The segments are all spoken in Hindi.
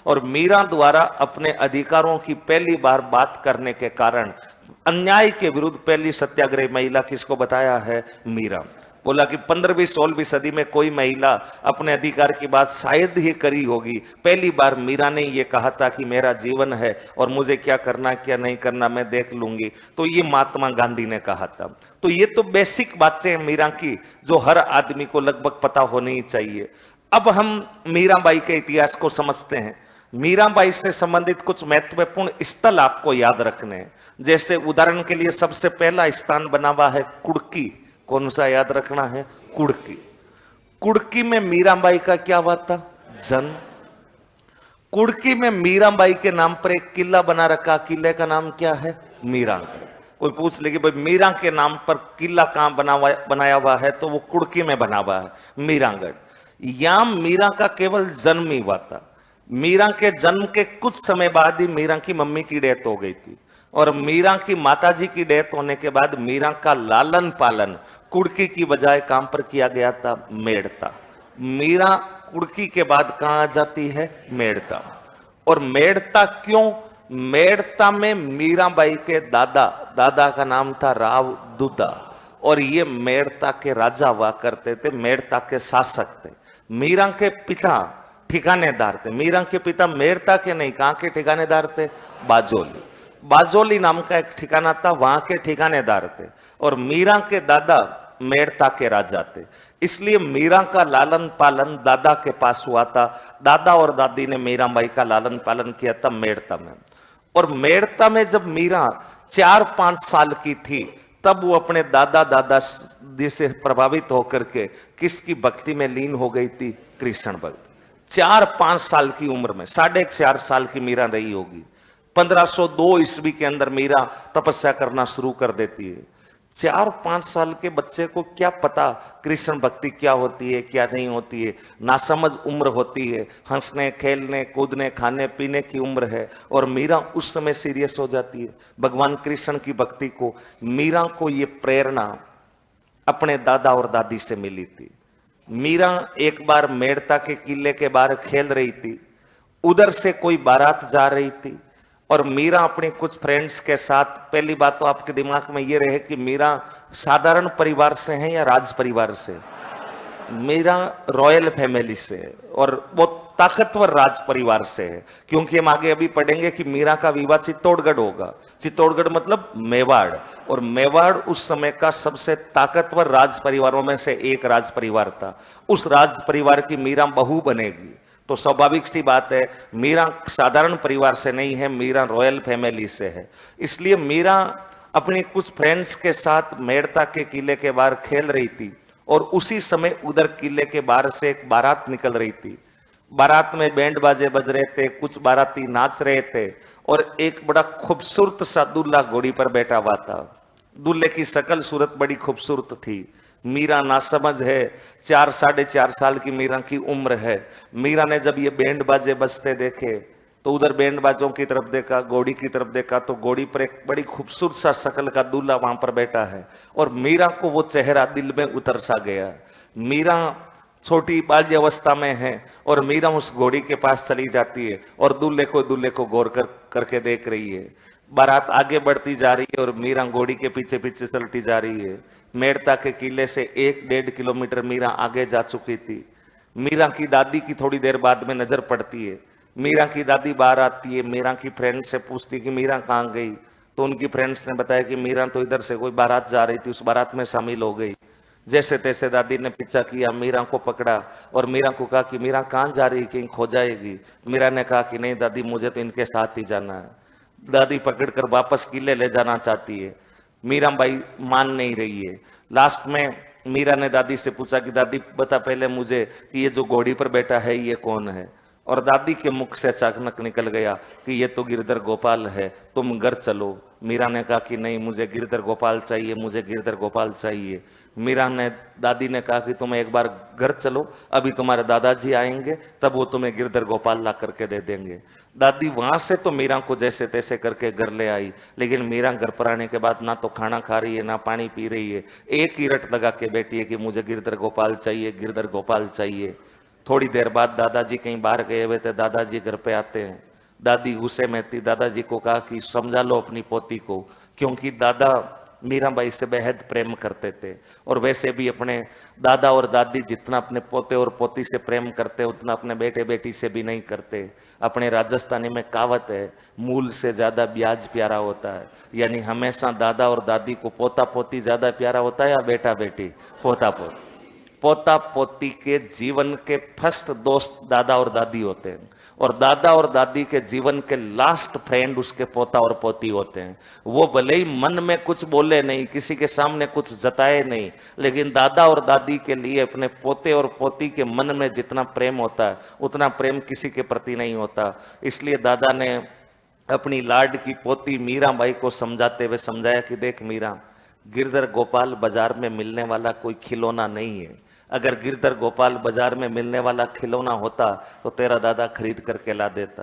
और मीरा द्वारा अपने अधिकारों की पहली बार बात करने के कारण अन्याय के विरुद्ध पहली सत्याग्रही महिला किसको बताया है? मीरा। बोला कि 15वीं 16वीं सदी में कोई महिला अपने अधिकार की बात शायद ही करी होगी। पहली बार मीरा ने ये कहा था कि मेरा जीवन है और मुझे क्या करना क्या नहीं करना मैं देख लूंगी, तो ये महात्मा गांधी ने कहा था। तो ये तो बेसिक बातें हैं मीरा की, जो हर आदमी को लगभग पता होनी ही चाहिए। अब हम मीराबाई के इतिहास को समझते हैं। मीराबाई से संबंधित कुछ महत्वपूर्ण स्थल आपको याद रखने हैं। जैसे उदाहरण के लिए सबसे पहला स्थान बना हुआ है कुड़की। कौन सा याद रखना है? कुड़की। कुड़की में मीराबाई का क्या हुआ था? जन्म। कुड़की में मीराबाई के नाम पर एक किला बना रखा, किले का नाम क्या है? मीरागढ़। कोई पूछ ले कि भाई मीरा के नाम पर किला कहां बनाया हुआ है, तो वो कुड़की में बना हुआ है, मीरागढ़। यहां मीरा का केवल जन्म ही हुआ था। मीरा के जन्म के कुछ समय बाद ही मीरा की मम्मी की डेथ हो गई थी, और मीरा की माताजी की डेथ होने के बाद मीरा का लालन पालन कुड़की की बजाय कहां पर किया गया था? मेड़ता। मीरा कुड़की के बाद कहां आ जाती है? मेड़ता। और मेड़ता क्यों? मेड़ता में मीराबाई के दादा का नाम था राव दुदा, और ये मेड़ता के राजा हुआ करते थे, मेड़ता के शासक थे। मीरा के पिता ठिकानेदार थे। मीरा के पिता मेड़ता के नहीं, कहां के ठिकानेदार थे? बाजोली। बाजोली नाम का एक ठिकाना था, वहां के ठिकानेदार थे। और मीरा के दादा मेड़ता के राजा थे। इसलिए मीरा का लालन पालन दादा के पास हुआ था। दादा और दादी ने मीराबाई का लालन पालन किया था मेड़ता में। और मेड़ता में जब मीरा 4-5 साल की थी, तब वो अपने दादा से प्रभावित होकर के किसकी भक्ति में लीन हो गई थी? कृष्ण भक्त। 4-5 साल की उम्र में, 4.5 साल की मीरा रही होगी। 1502 ईस्वी के अंदर मीरा तपस्या करना शुरू कर देती है। 4-5 साल के बच्चे को क्या पता कृष्ण भक्ति क्या होती है क्या नहीं होती है। नासमझ उम्र होती है, हंसने खेलने कूदने खाने पीने की उम्र है, और मीरा उस समय सीरियस हो जाती है भगवान कृष्ण की भक्ति को। मीरा को ये प्रेरणा अपने दादा और दादी से मिली थी। मीरा एक बार मेड़ता के किले के बाहर खेल रही थी, उधर से कोई बारात जा रही थी, और मीरा अपने कुछ फ्रेंड्स के साथ, पहली बात तो आपके दिमाग में ये रहे कि मीरा साधारण परिवार से है या राज परिवार से? मीरा रॉयल फैमिली से है, और वो ताकतवर राज परिवार से है। क्योंकि हम आगे अभी पढ़ेंगे कि मीरा का विवाह चित्तौड़गढ़ होगा। चित्तौड़गढ़ मतलब मेवाड़, और मेवाड़ उस समय का सबसे ताकतवर राज परिवारों में से एक राज परिवार था। उस राज परिवार की मीरा बहू बनेगी, तो स्वाभाविक सी बात है मीरा साधारण परिवार से नहीं है, मीरा रॉयल फैमिली से है। इसलिए मीरा अपने कुछ फ्रेंड्स के साथ मेड़ता के किले के बाहर खेल रही थी, और उसी समय उधर किले के बाहर से एक बारात निकल रही थी। बारात में बैंड बाजे बज रहे थे, कुछ बाराती नाच रहे थे, और एक बड़ा खूबसूरत सा दूल्हा घोड़ी पर बैठा हुआ था। दूल्हे की शकल सूरत बड़ी खूबसूरत थी। मीरा नासमझ है, 4-4.5 साल की मीरा की उम्र है। मीरा ने जब ये बैंड बाजे बजते देखे, तो उधर बैंड बाजों की तरफ देखा, घोड़ी की तरफ देखा, तो घोड़ी पर एक बड़ी खूबसूरत सा शकल का दूल्हा वहां पर बैठा है, और मीरा को वो चेहरा दिल में उतर सा गया। मीरा छोटी बाल्यावस्था में है, और मीरा उस घोड़ी के पास चली जाती है, और दूल्हे को गौर करके देख रही है। बारात आगे बढ़ती जा रही है, और मीरा घोड़ी के पीछे पीछे चलती जा रही है। मेड़ता के किले से 1-1.5 किलोमीटर मीरा आगे जा चुकी थी। मीरा की दादी की थोड़ी देर बाद में नजर पड़ती है। मीरा की दादी बाहर आती है, मीरा की फ्रेंड से पूछती कि मीरा कहाँ गई, तो उनकी फ्रेंड्स ने बताया कि मीरा तो इधर से कोई बारात जा रही थी, उस बारात में शामिल हो गई। जैसे तैसे दादी ने पीछा किया, मीरा को पकड़ा, और मीरा को कहा कि मीरा कहाँ जा रही, कहीं खो जाएगी। मीरा ने कहा कि नहीं दादी, मुझे तो इनके साथ ही जाना है। दादी पकड़कर वापस किले ले जाना चाहती है, मीराबाई मान नहीं रही है। लास्ट में मीरा ने दादी से पूछा कि दादी बता पहले मुझे कि ये जो घोड़ी पर बैठा है ये कौन है। और दादी के मुख से अचानक निकल गया कि ये तो गिरधर गोपाल है, तुम घर चलो। मीरा ने कहा कि नहीं, मुझे गिरधर गोपाल चाहिए, मुझे गिरधर गोपाल चाहिए। दादी ने कहा कि तुम एक बार घर चलो, अभी तुम्हारे दादाजी आएंगे, तब वो तुम्हें गिरधर गोपाल ला करके दे देंगे। दादी वहां से तो मीरा को जैसे तैसे करके घर ले आई, लेकिन मीरा घर पर आने के बाद ना तो खाना खा रही है ना पानी पी रही है, एक ही रट लगा के बैठी है कि मुझे गिरधर गोपाल चाहिए, गिरधर गोपाल चाहिए। थोड़ी देर बाद दादाजी कहीं बाहर गए हुए थे, दादाजी घर पे आते हैं। दादी गुस्से में थी, दादाजी को कहा कि समझा लो अपनी पोती को, क्योंकि दादा मीराबाई से बेहद प्रेम करते थे। और वैसे भी अपने दादा और दादी जितना अपने पोते और पोती से प्रेम करते उतना अपने बेटे बेटी से भी नहीं करते। अपने राजस्थानी में कहावत है, मूल से ज्यादा ब्याज प्यारा होता है। यानी हमेशा दादा और दादी को पोता पोती ज्यादा प्यारा होता है या बेटा बेटी? पोता पोती। पोता पोती के जीवन के फर्स्ट दोस्त दादा और दादी होते हैं, और दादा और दादी के जीवन के लास्ट फ्रेंड उसके पोता और पोती होते हैं। वो भले ही मन में कुछ बोले नहीं, किसी के सामने कुछ जताए नहीं, लेकिन दादा और दादी के लिए अपने पोते और पोती के मन में जितना प्रेम होता है उतना प्रेम किसी के प्रति नहीं होता। इसलिए दादा ने अपनी लाड की पोती मीराबाई को समझाते हुए समझाया कि देख मीरा, गिरधर गोपाल बाजार में मिलने वाला कोई खिलौना नहीं है। अगर गिरधर गोपाल बाजार में मिलने वाला खिलौना होता तो तेरा दादा खरीद करके ला देता।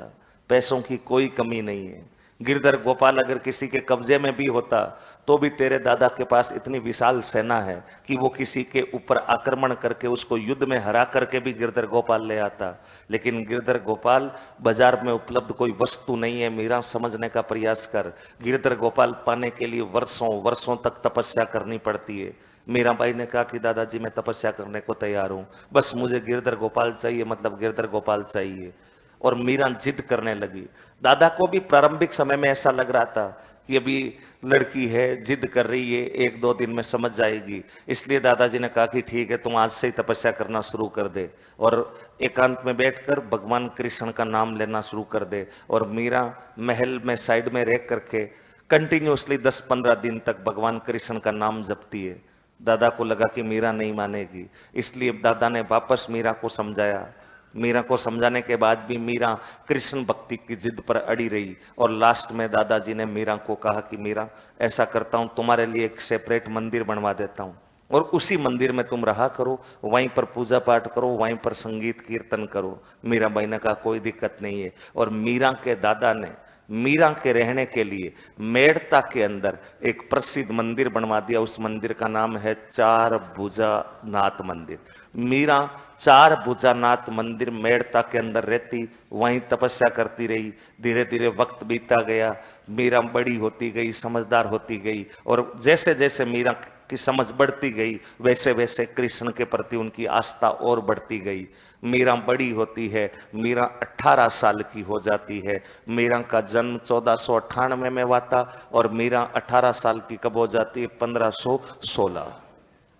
पैसों की कोई कमी नहीं है। गिरधर गोपाल अगर किसी के कब्जे में भी होता तो भी तेरे दादा के पास इतनी विशाल सेना है कि वो किसी के ऊपर आक्रमण करके उसको युद्ध में हरा करके भी गिरधर गोपाल ले आता। लेकिन गिरधर गोपाल बाजार में उपलब्ध कोई वस्तु नहीं है। मीरा, समझने का प्रयास कर। गिरधर गोपाल पाने के लिए वर्षों वर्षों तक तपस्या करनी पड़ती है। मीराबाई ने कहा कि दादाजी मैं तपस्या करने को तैयार हूं, बस मुझे गिरधर गोपाल चाहिए, मतलब गिरधर गोपाल चाहिए। और मीरा जिद करने लगी। दादा को भी प्रारंभिक समय में ऐसा लग रहा था कि अभी लड़की है, जिद कर रही है, एक दो दिन में समझ जाएगी। इसलिए दादाजी ने कहा कि ठीक है, तुम आज से ही तपस्या करना शुरू कर दे और एकांत में बैठकर भगवान कृष्ण का नाम लेना शुरू कर दे। और मीरा महल में साइड में रह करके कंटिन्यूअसली 10-15 दिन तक भगवान कृष्ण का नाम जपती है। दादा को लगा कि मीरा नहीं मानेगी, इसलिए दादा ने वापस मीरा को समझाया। मीरा को समझाने के बाद भी मीरा कृष्ण भक्ति की जिद पर अड़ी रही। और लास्ट में दादाजी ने मीरा को कहा कि मीरा, ऐसा करता हूं, तुम्हारे लिए एक सेपरेट मंदिर बनवा देता हूं और उसी मंदिर में तुम रहा करो, वहीं पर पूजा पाठ करो, वहीं पर संगीत कीर्तन करो। मीराबाई ने कहा कोई दिक्कत नहीं है। और मीरा के दादा ने मीरा के रहने के लिए मेड़ता के अंदर एक प्रसिद्ध मंदिर बनवा दिया। उस मंदिर का नाम है चार भुजा नाथ मंदिर। मीरा चार भुजा नाथ मंदिर मेड़ता के अंदर रहती, वहीं तपस्या करती रही। धीरे धीरे वक्त बीता गया, मीरा बड़ी होती गई, समझदार होती गई। और जैसे जैसे मीरा की समझ बढ़ती गई वैसे वैसे कृष्ण के प्रति उनकी आस्था और बढ़ती गई। मीरा बड़ी होती है, मीरा 18 साल की हो जाती है। मीरा का जन्म 1498 में हुआ था और मीरा 18 साल की कब हो जाती है? 1516।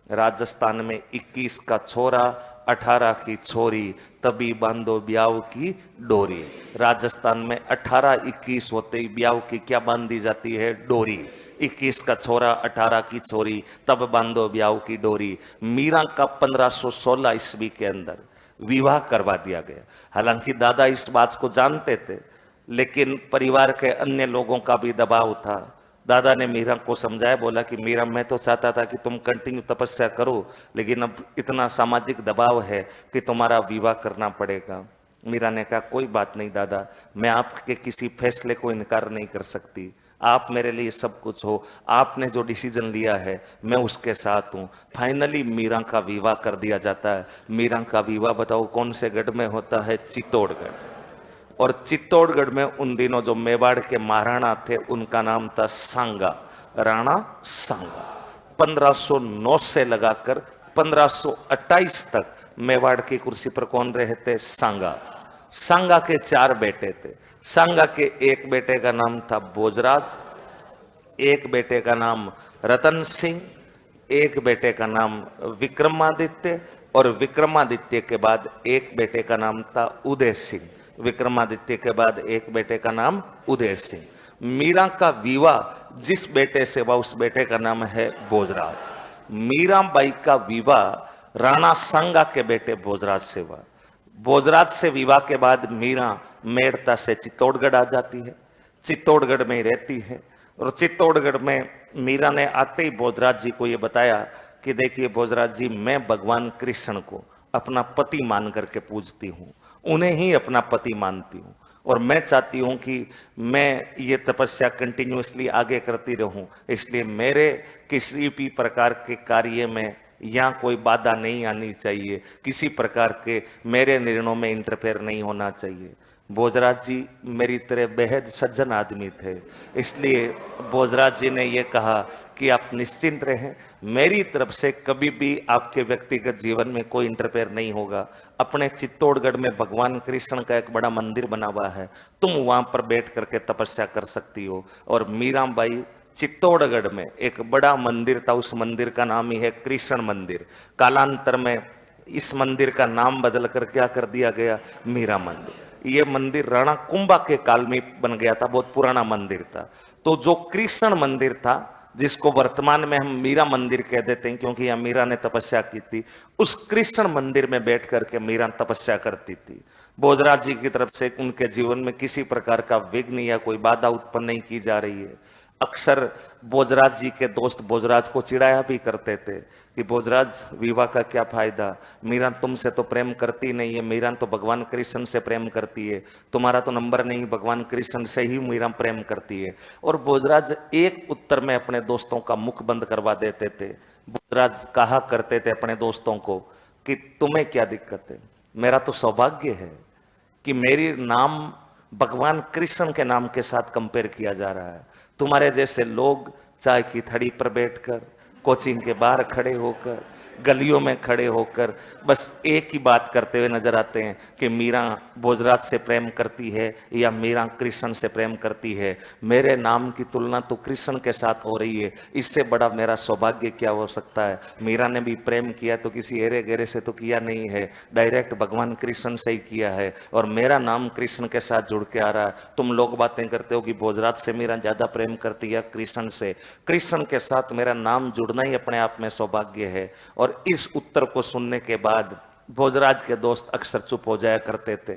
राजस्थान में 21 का छोरा 18 की छोरी, तभी बांधो ब्याह की डोरी। राजस्थान में 18-21 होते ही ब्याह की क्या बांधी जाती है? डोरी। 21 का छोरा 18 की छोरी, तब बांधो ब्याह की डोरी। मीरा का 1516 ईस्वी के अंदर विवाह करवा दिया गया। हालांकि दादा इस बात को जानते थे, लेकिन परिवार के अन्य लोगों का भी दबाव था। दादा ने मीरा को समझाया, बोला कि मीरा, मैं तो चाहता था कि तुम कंटिन्यू तपस्या करो, लेकिन अब इतना सामाजिक दबाव है कि तुम्हारा विवाह करना पड़ेगा। मीरा ने कहा कोई बात नहीं दादा, मैं आपके किसी फैसले को इनकार नहीं कर सकती। आप मेरे लिए सब कुछ हो, आपने जो डिसीजन लिया है मैं उसके साथ हूं। फाइनली मीरा का विवाह कर दिया जाता है। मीरा का विवाह बताओ कौन से गढ़ में होता है? चित्तौड़गढ़। और चित्तौड़गढ़ में उन दिनों जो मेवाड़ के महाराणा थे उनका नाम था सांगा, राणा सांगा। 1509 से लगाकर 1528 तक मेवाड़ की कुर्सी पर कौन रहे थे? सांगा। सांगा के 4 बेटे थे। सांगा के एक बेटे का नाम था भोजराज, एक बेटे का नाम रतन सिंह, एक बेटे का नाम विक्रमादित्य, और विक्रमादित्य के बाद एक बेटे का नाम था उदय सिंह। विक्रमादित्य के बाद एक बेटे का नाम उदय सिंह। मीरा का विवाह जिस बेटे से हुआ उस बेटे का नाम है भोजराज। मीराबाई का विवाह राणा सांगा के बेटे भोजराज से हुआ। भोजराज से विवाह के बाद मीरा मेड़ता से चित्तौड़गढ़ आ जाती है, चित्तौड़गढ़ में ही रहती है। और चित्तौड़गढ़ में मीरा ने आते ही भोजराज जी को ये बताया कि देखिए भोजराज जी, मैं भगवान कृष्ण को अपना पति मान करके पूजती हूँ, उन्हें ही अपना पति मानती हूँ, और मैं चाहती हूँ कि मैं ये तपस्या कंटिन्यूअसली आगे करती रहूँ। इसलिए मेरे किसी भी प्रकार के कार्य में यहाँ कोई बाधा नहीं आनी चाहिए, किसी प्रकार के मेरे निर्णयों में इंटरफेयर नहीं होना चाहिए। भोजराज जी मेरी तरह बेहद सज्जन आदमी थे, इसलिए भोजराज जी ने ये कहा कि आप निश्चिंत रहें, मेरी तरफ से कभी भी आपके व्यक्तिगत जीवन में कोई इंटरफेयर नहीं होगा। अपने चित्तौड़गढ़ में भगवान कृष्ण का एक बड़ा मंदिर बना हुआ है, तुम वहां पर बैठ करके तपस्या कर सकती हो। और मीराबाई चित्तौड़गढ़ में एक बड़ा मंदिर था, उस मंदिर का नाम ही है कृष्ण मंदिर। कालांतर में इस मंदिर का नाम बदल कर क्या कर दिया गया, मीरा मंदिर। ये मंदिर राणा कुंभा के काल में बन गया था, बहुत पुराना मंदिर था। तो जो कृष्ण मंदिर था, जिसको वर्तमान में हम मीरा मंदिर कह देते हैं क्योंकि यहाँ मीरा ने तपस्या की थी, उस कृष्ण मंदिर में बैठ करके मीरा तपस्या करती थी। भोजराज जी की तरफ से उनके जीवन में किसी प्रकार का विघ्न या कोई बाधा उत्पन्न नहीं की जा रही है। अक्सर भोजराज जी के दोस्त भोजराज को चिढ़ाया भी करते थे कि भोजराज विवाह का क्या फायदा, मीरा तुमसे तो प्रेम करती नहीं है, मीरा तो भगवान कृष्ण से प्रेम करती है, तुम्हारा तो नंबर नहीं, भगवान कृष्ण से ही मीरा प्रेम करती है। और भोजराज एक उत्तर में अपने दोस्तों का मुख बंद करवा देते थे। भोजराज कहा करते थे अपने दोस्तों को कि तुम्हें क्या दिक्कत है, मेरा तो सौभाग्य है कि मेरी नाम भगवान कृष्ण के नाम के साथ कंपेयर किया जा रहा है। तुम्हारे जैसे लोग चाय की थड़ी पर बैठकर, कोचिंग के बाहर खड़े होकर, गलियों में खड़े होकर बस एक ही बात करते हुए नजर आते हैं कि मीरा भोजराज से प्रेम करती है या मीरा कृष्ण से प्रेम करती है। मेरे नाम की तुलना तो कृष्ण के साथ हो रही है, इससे बड़ा मेरा सौभाग्य क्या हो सकता है। मीरा ने भी प्रेम किया तो किसी एरे गेरे से तो किया नहीं है, डायरेक्ट भगवान कृष्ण से ही किया है, और मेरा नाम कृष्ण के साथ जुड़ के आ रहा है। तुम लोग बातें करते हो कि भोजराज से मीरा ज्यादा प्रेम करती है कृष्ण से, कृष्ण के साथ मेरा नाम जुड़ना ही अपने आप में सौभाग्य है। और इस उत्तर को सुनने के बाद भोजराज के दोस्त अक्सर चुप हो जाया करते थे।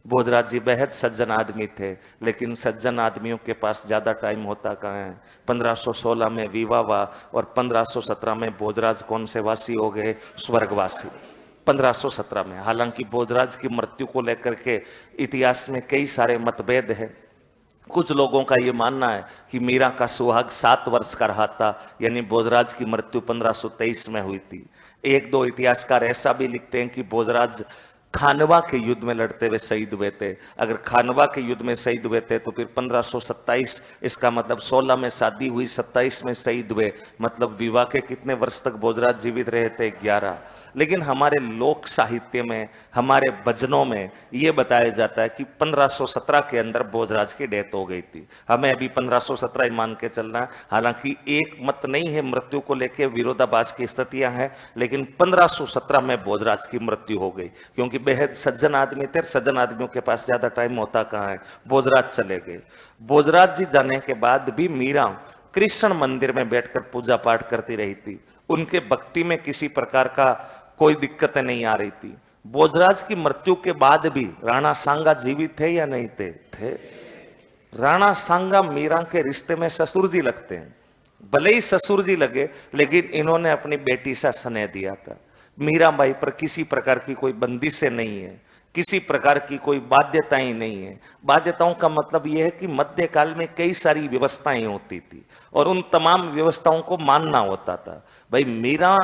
भोजराज जी बेहद सज्जन आदमी थे, लेकिन सज्जन आदमियों के पास ज्यादा टाइम होता कहाँ है। 1516 में विवाह हुआ और 1517 में भोजराज कौन से वासी हो गए, स्वर्गवासी। 1517 में, हालांकि भोजराज की मृत्यु को लेकर के इतिहास में कई सारे मतभेद है। कुछ लोगों का यह मानना है कि मीरा का सुहाग 7 वर्ष का रहा था, यानी भोजराज की मृत्यु 1523 में हुई थी। एक दो इतिहासकार ऐसा भी लिखते हैं कि भोजराज खानवा के युद्ध में लड़ते हुए शहीद हुए थे। अगर खानवा के युद्ध में शहीद हुए थे तो फिर 1527, इसका मतलब 16 में शादी हुई, 27 में शहीद हुए, मतलब विवाह के कितने वर्ष तक भोजराज जीवित रहे थे, 11। लेकिन हमारे लोक साहित्य में, हमारे भजनों में यह बताया जाता है कि 1517 के अंदर भोजराज की डेथ हो गई थी। हमें अभी 1517 ही मान के चलना है। हालांकि एक मत नहीं है, मृत्यु को लेकर विरोधाभास की स्थितियां हैं, लेकिन 1517 में भोजराज की मृत्यु हो गई क्योंकि बेहद सज्जन आदमी थे। सज्जन आदमियों के पास ज्यादा टाइम होता कहाँ है, भोजराज चले गए। भोजराज जी जाने के बाद भी मीरा कृष्ण मंदिर में बैठकर पूजा पाठ करती रही थी। उनके भक्ति में किसी प्रकार का कोई दिक्कत नहीं आ रही थी। भोजराज की मृत्यु के बाद भी राणा सांगा जीवित थे या नहीं थे? राणा सांगा मीरा के रिश्ते में ससुर जी लगते हैं। भले ही ससुर जी लगे, लेकिन इन्होंने अपनी बेटी सा स्नेह दिया था। मीराबाई पर किसी प्रकार की कोई बंदिशें नहीं है, किसी प्रकार की कोई बाध्यताएं नहीं है। बाध्यताओं का मतलब यह है कि मध्यकाल में कई सारी व्यवस्थाएं होती थी और उन तमाम व्यवस्थाओं को मानना होता था। भाई मीरा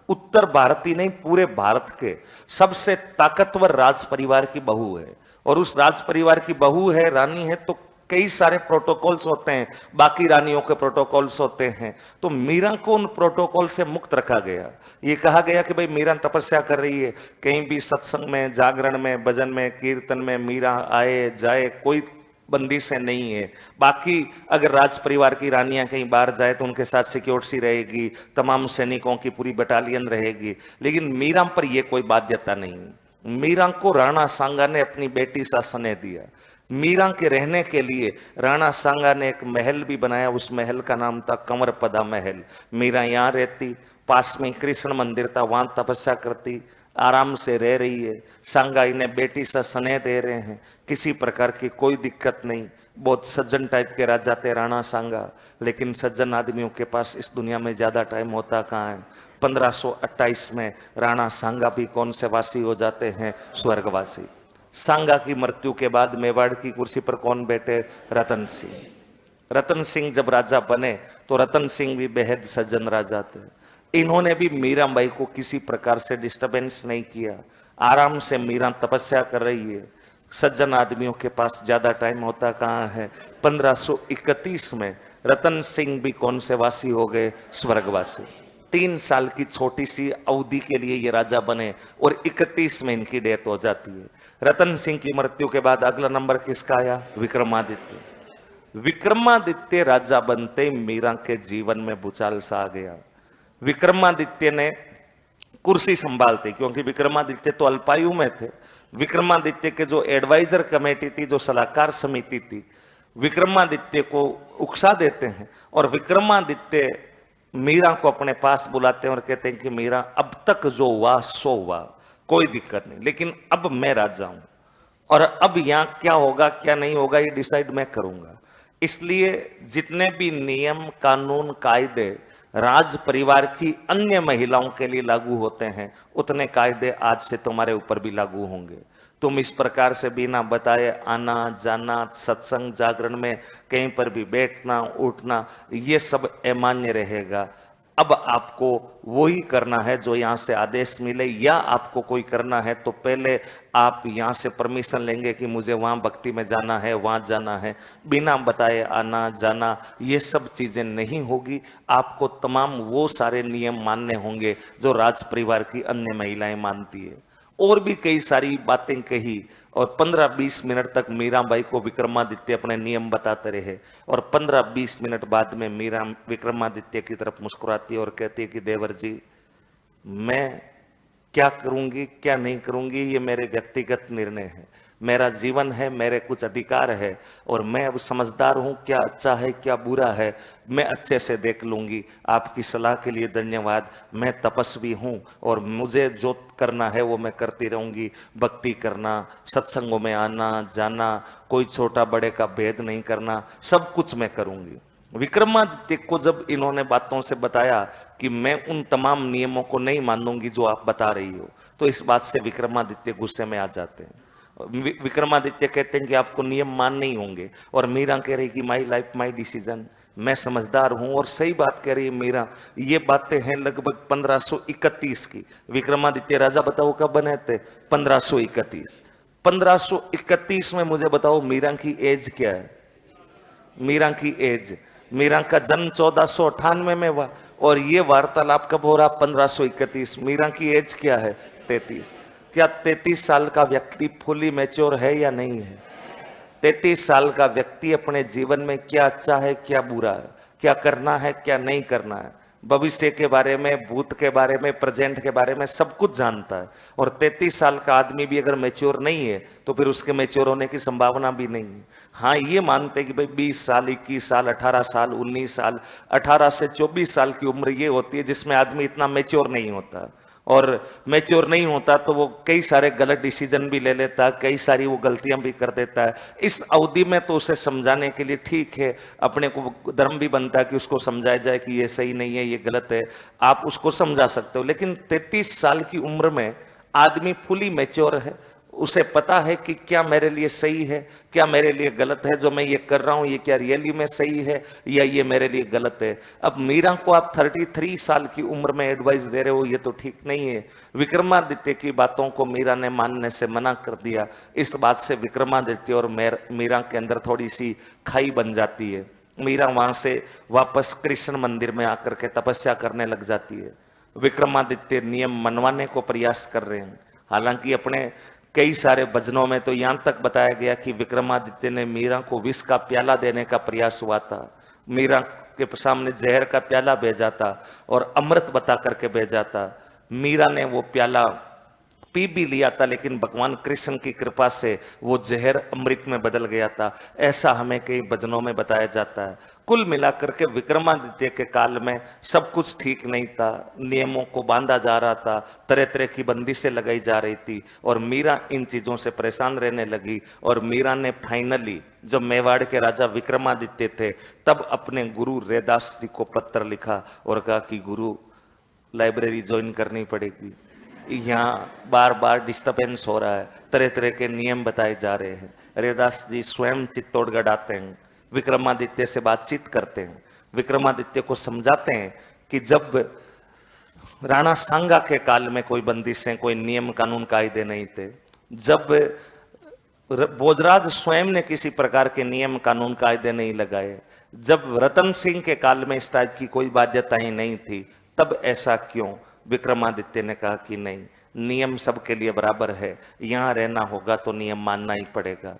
उत्तर भारत ही नहीं, पूरे भारत के सबसे ताकतवर राज परिवार की बहू है, और उस राज परिवार की बहू है, रानी है, तो कई सारे प्रोटोकॉल्स होते हैं, बाकी रानियों के प्रोटोकॉल्स होते हैं। तो मीरा को उन प्रोटोकॉल से मुक्त रखा गया। ये कहा गया कि भाई मीरा तपस्या कर रही है, कहीं भी सत्संग में, जागरण में, भजन में, कीर्तन में मीरा आए जाए, कोई बंदिशें नहीं है। बाकी अगर राज परिवार की रानियां कहीं बाहर जाए तो उनके साथ सिक्योरिटी रहेगी, तमाम सैनिकों की पूरी बटालियन रहेगी, लेकिन मीरा पर यह कोई बाध्यता नहीं। मीरा को राणा सांगा ने अपनी बेटी सा स्नेह दिया। मीरा के रहने के लिए राणा सांगा ने एक महल भी बनाया, उस महल का नाम था कंवरपदा महल। मीरा यहाँ रहती, पास में कृष्ण मंदिर था, वहां तपस्या करती, आराम से रह रही है। सांगा इन्हें बेटी सा स्नेह दे रहे हैं, किसी प्रकार की कोई दिक्कत नहीं। बहुत सज्जन टाइप के राजा थे राणा सांगा, लेकिन सज्जन आदमियों के पास इस दुनिया में ज्यादा टाइम होता कहाँ है। 1528 में राणा सांगा भी कौन से वासी हो जाते हैं, स्वर्गवासी। सांगा की मृत्यु के बाद मेवाड़ की कुर्सी पर कौन बैठे, रतन सिंह। रतन सिंह जब राजा बने तो रतन सिंह भी बेहद सज्जन राजा थे। इन्होंने भी मीराबाई को किसी प्रकार से डिस्टरबेंस नहीं किया। आराम से मीरा तपस्या कर रही है। सज्जन आदमियों के पास ज्यादा टाइम होता कहाँ है। 1531 में रतन सिंह भी कौन से वासी हो गए, स्वर्गवासी। 3 साल की छोटी सी अवधि के लिए ये राजा बने और 31 में इनकी डेथ हो जाती है। रतन सिंह की मृत्यु के बाद अगला नंबर किसका आया, विक्रमादित्य। विक्रमादित्य राजा बनते मीरा के जीवन में भूचाल सा आ गया। विक्रमादित्य ने कुर्सी संभालते, क्योंकि विक्रमादित्य तो अल्पायु में थे। विक्रमादित्य के जो एडवाइजर कमेटी थी, जो सलाहकार समिति थी, विक्रमादित्य को उकसा देते हैं और विक्रमादित्य मीरा को अपने पास बुलाते हैं और कहते हैं कि मीरा, अब तक जो हुआ सो हुआ, कोई दिक्कत नहीं, लेकिन अब मैं राजा हूं और अब यहां क्या होगा क्या नहीं होगा ये डिसाइड मैं करूंगा। इसलिए जितने भी नियम कानून कायदे राज परिवार की अन्य महिलाओं के लिए लागू होते हैं, उतने कायदे आज से तुम्हारे ऊपर भी लागू होंगे। तुम इस प्रकार से बिना बताए आना जाना, सत्संग जागरण में कहीं पर भी बैठना उठना, ये सब अमान्य रहेगा। अब आपको वही करना है जो यहां से आदेश मिले, या आपको कोई करना है तो पहले आप यहां से परमिशन लेंगे कि मुझे वहां भक्ति में जाना है, वहां जाना है। बिना बताए आना जाना ये सब चीजें नहीं होगी। आपको तमाम वो सारे नियम मानने होंगे जो राज परिवार की अन्य महिलाएं मानती है। और भी कई सारी बातें कही और 15-20 मिनट तक मीराबाई को विक्रमादित्य अपने नियम बताते रहे। और 15-20 मिनट बाद में मीरा विक्रमादित्य की तरफ मुस्कुराती है और कहती है कि देवर जी, मैं क्या करूंगी क्या नहीं करूंगी ये मेरे व्यक्तिगत निर्णय है। मेरा जीवन है, मेरे कुछ अधिकार है और मैं अब समझदार हूं, क्या अच्छा है क्या बुरा है मैं अच्छे से देख लूंगी। आपकी सलाह के लिए धन्यवाद। मैं तपस्वी हूं और मुझे जो करना है वो मैं करती रहूंगी। भक्ति करना, सत्संगों में आना जाना, कोई छोटा बड़े का भेद नहीं करना, सब कुछ मैं करूंगी। विक्रमादित्य को जब इन्होंने बातों से बताया कि मैं उन तमाम नियमों को नहीं मानूंगी जो आप बता रही हो, तो इस बात से विक्रमादित्य गुस्से में आ जाते हैं। विक्रमादित्य कहते हैं कि आपको नियम मानने ही होंगे। और मीरा कह रही कि माई लाइफ माई डिसीजन, मैं समझदार हूं। और सही बात कह रही है मीरा। ये बातें हैं लगभग 1531 की। विक्रमादित्य राजा बताओ कब बने थे, 1531। 1531 में मुझे बताओ मीरा की एज क्या है। मीरा की एज, मीरा का जन्म 1498 में हुआ और ये वार्तालाप कब हो रहा, 1531। मीरा की एज क्या है, 33। क्या 33 साल का व्यक्ति फुली मैच्योर है या नहीं है। 33 साल का व्यक्ति अपने जीवन में क्या अच्छा है क्या बुरा है, क्या करना है क्या नहीं करना है, भविष्य के बारे में, भूत के बारे में, प्रेजेंट के बारे में सब कुछ जानता है। और 33 साल का आदमी भी अगर मैच्योर नहीं है तो फिर उसके मैच्योर होने की संभावना भी नहीं है। हाँ, ये मानते कि भाई 20 साल 21 साल 18 साल 19 साल, 18 से 24 साल की उम्र ये होती है जिसमें आदमी इतना मैच्योर नहीं होता। और मैच्योर नहीं होता तो वो कई सारे गलत डिसीजन भी ले लेता है, कई सारी वो गलतियां भी कर देता है। इस अवधि में तो उसे समझाने के लिए ठीक है, अपने को धर्म भी बनता है कि उसको समझाया जाए कि ये सही नहीं है ये गलत है, आप उसको समझा सकते हो। लेकिन 33 साल की उम्र में आदमी फुली मैच्योर है, उसे पता है कि क्या मेरे लिए सही है क्या मेरे लिए गलत है, जो मैं ये कर रहा हूं ये क्या रियली में सही है या ये मेरे लिए गलत है। अब मीरा को आप 33 साल की उम्र में एडवाइस दे रहे हो, ये तो ठीक नहीं है। विक्रमादित्य की बातों को मीरा ने मानने से मना कर दिया। इस बात से विक्रमादित्य और मीरा के अंदर थोड़ी सी खाई बन जाती है। मीरा वहां से वापस कृष्ण मंदिर में आकर के तपस्या करने लग जाती है। विक्रमादित्य नियम मनवाने को प्रयास कर रहे हैं। हालांकि अपने कई सारे भजनों में तो यहां तक बताया गया कि विक्रमादित्य ने मीरा को विष का प्याला देने का प्रयास हुआ था। मीरा के सामने जहर का प्याला भेजा था और अमृत बता करके भेजा था। मीरा ने वो प्याला पी भी लिया था, लेकिन भगवान कृष्ण की कृपा से वो जहर अमृत में बदल गया था। ऐसा हमें कई भजनों में बताया जाता है। कुल मिलाकर के विक्रमादित्य के काल में सब कुछ ठीक नहीं था, नियमों को बांधा जा रहा था, तरह तरह की बंदिशें लगाई जा रही थी और मीरा इन चीजों से परेशान रहने लगी। और मीरा ने फाइनली, जब मेवाड़ के राजा विक्रमादित्य थे, तब अपने गुरु रैदास जी को पत्र लिखा और कहा कि गुरु, लाइब्रेरी ज्वाइन करनी पड़ेगी, यहाँ बार बार डिस्टर्बेंस हो रहा है, तरह तरह के नियम बताए जा रहे हैं। रैदास जी स्वयं चित्तौड़गढ़ आते हैं, विक्रमादित्य से बातचीत करते हैं, विक्रमादित्य को समझाते हैं कि जब राणा सांगा के काल में कोई बंदिशें, कोई नियम कानून कायदे नहीं थे। जब भोजराज स्वयं ने किसी प्रकार के नियम कानून कायदे नहीं लगाए, जब रतन सिंह के काल में इस टाइप की कोई बाध्यताएं नहीं थी, तब ऐसा क्यों? विक्रमादित्य ने कहा कि नहीं, नियम सबके लिए बराबर है, यहां रहना होगा तो नियम मानना ही पड़ेगा।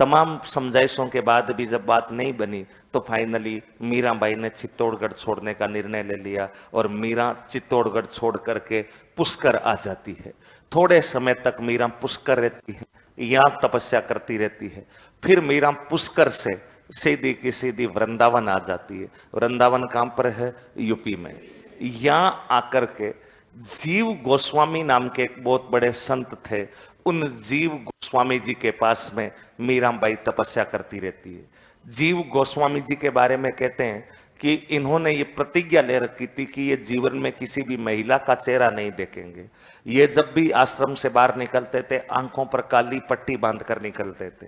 तमाम समझाइशों के बाद भी जब बात नहीं बनी तो फाइनली मीराबाई ने चित्तौड़गढ़ छोड़ने का निर्णय ले लिया और मीरा चित्तौड़गढ़ छोड़ करके पुष्कर आ जाती है। थोड़े समय तक मीरा पुष्कर रहती है, यहाँ तपस्या करती रहती है। फिर मीरा पुष्कर से सीधी की सीधी वृंदावन आ जाती है। वृंदावन कहां पर है? यूपी में। यहाँ आकर के जीव गोस्वामी नाम के एक बहुत बड़े संत थे, उन जीव गोस्वामी जी के पास में मीराबाई तपस्या करती रहती है। जीव गोस्वामी जी के बारे में कहते हैं कि इन्होंने ये प्रतिज्ञा ले रखी थी कि ये जीवन में किसी भी महिला का चेहरा नहीं देखेंगे। ये जब भी आश्रम से बाहर निकलते थे, आंखों पर काली पट्टी बांध कर निकलते थे।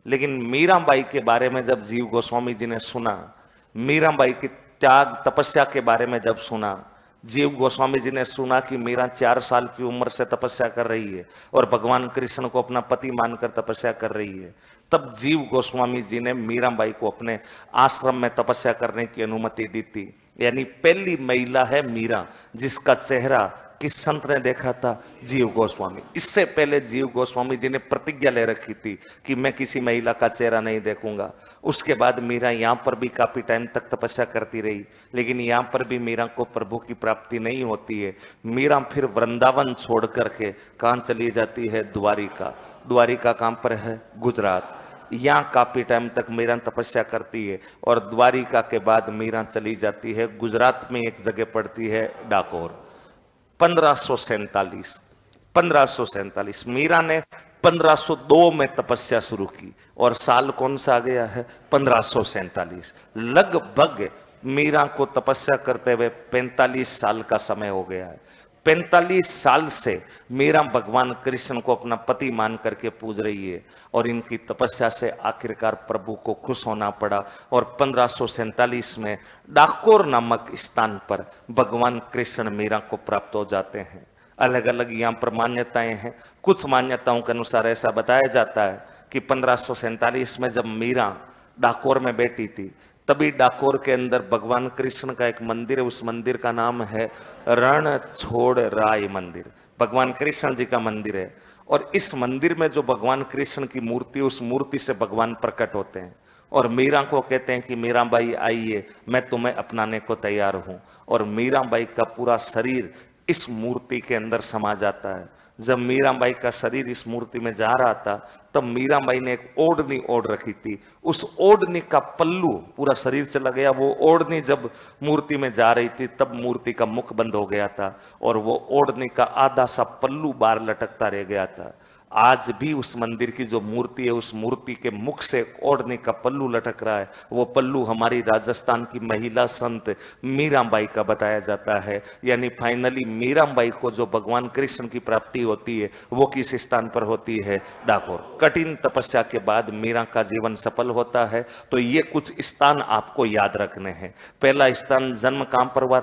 लेकिन मीराबाई के बारे में जब जीव गोस्वामी जी ने सुना, मीराबाई की त्याग तपस्या के बारे में जब सुना, जीव गोस्वामी जी ने सुना कि मीरा 4 साल की उम्र से तपस्या कर रही है और भगवान कृष्ण को अपना पति मानकर तपस्या कर रही है, तब जीव गोस्वामी जी ने मीराबाई को अपने आश्रम में तपस्या करने की अनुमति दी थी। यानी पहली महिला है मीरा जिसका चेहरा किस संत ने देखा था? जीव गोस्वामी। इससे पहले जीव गोस्वामी जी ने प्रतिज्ञा ले रखी थी कि मैं किसी महिला का चेहरा नहीं देखूंगा। उसके बाद मीरा यहाँ पर भी काफी टाइम तक तपस्या करती रही, लेकिन यहाँ पर भी मीरा को प्रभु की प्राप्ति नहीं होती है। मीरा फिर वृंदावन छोड़ करके कहाँ चली जाती है? द्वारिका। द्वारिका कहाँ पर है? गुजरात। यहाँ काफी टाइम तक मीरा तपस्या करती है और द्वारिका के बाद मीरा चली जाती है गुजरात में, एक जगह पड़ती है डाकोर। 1547 मीरा ने 1502 में तपस्या शुरू की और साल कौन सा आ गया है? 1547। लगभग मीरा को तपस्या करते हुए 45 साल का समय हो गया है। 45 साल से मीरा भगवान कृष्ण को अपना पति मान करके पूज रही है और इनकी तपस्या से आखिरकार प्रभु को खुश होना पड़ा और 1547 में डाकोर नामक स्थान पर भगवान कृष्ण मीरा को प्राप्त हो जाते हैं। अलग अलग यहाँ पर मान्यताएं हैं। कुछ मान्यताओं के अनुसार ऐसा बताया जाता है कि 1547 में जब मीरा डाकोर में बैठी थी, तभी डाकोर के अंदर भगवान कृष्ण का एक मंदिर है। उस मंदिर का नाम है रणछोड़ राय मंदिर। भगवान कृष्ण जी का मंदिर है और इस मंदिर में जो भगवान कृष्ण की मूर्ति, उस मूर्ति से भगवान प्रकट होते हैं और मीरा को कहते हैं कि मीराबाई आइए, मैं तुम्हें अपनाने को तैयार हूं। और मीराबाई का पूरा शरीर इस मूर्ति के अंदर समा जाता है। जब मीराबाई का शरीर इस मूर्ति में जा रहा था, तब मीराबाई ने एक ओढ़नी ओढ़ रखी थी। उस ओढ़नी का पल्लू पूरा शरीर चला गया। वो ओढ़नी जब मूर्ति में जा रही थी, तब मूर्ति का मुख बंद हो गया था और वो ओढ़नी का आधा सा पल्लू बाहर लटकता रह गया था। आज भी उस मंदिर की जो मूर्ति है, उस मूर्ति के मुख से ओढ़ने का पल्लू लटक रहा है। वो पल्लू हमारी राजस्थान की महिला संत मीराबाई का बताया जाता है। यानी फाइनली मीराबाई को जो भगवान कृष्ण की प्राप्ति होती है, वो किस स्थान पर होती है? डाकोर। कठिन तपस्या के बाद मीरा का जीवन सफल होता है। तो ये कुछ स्थान आपको याद रखने हैं। पहला स्थान जन्म कहां पर हुआ?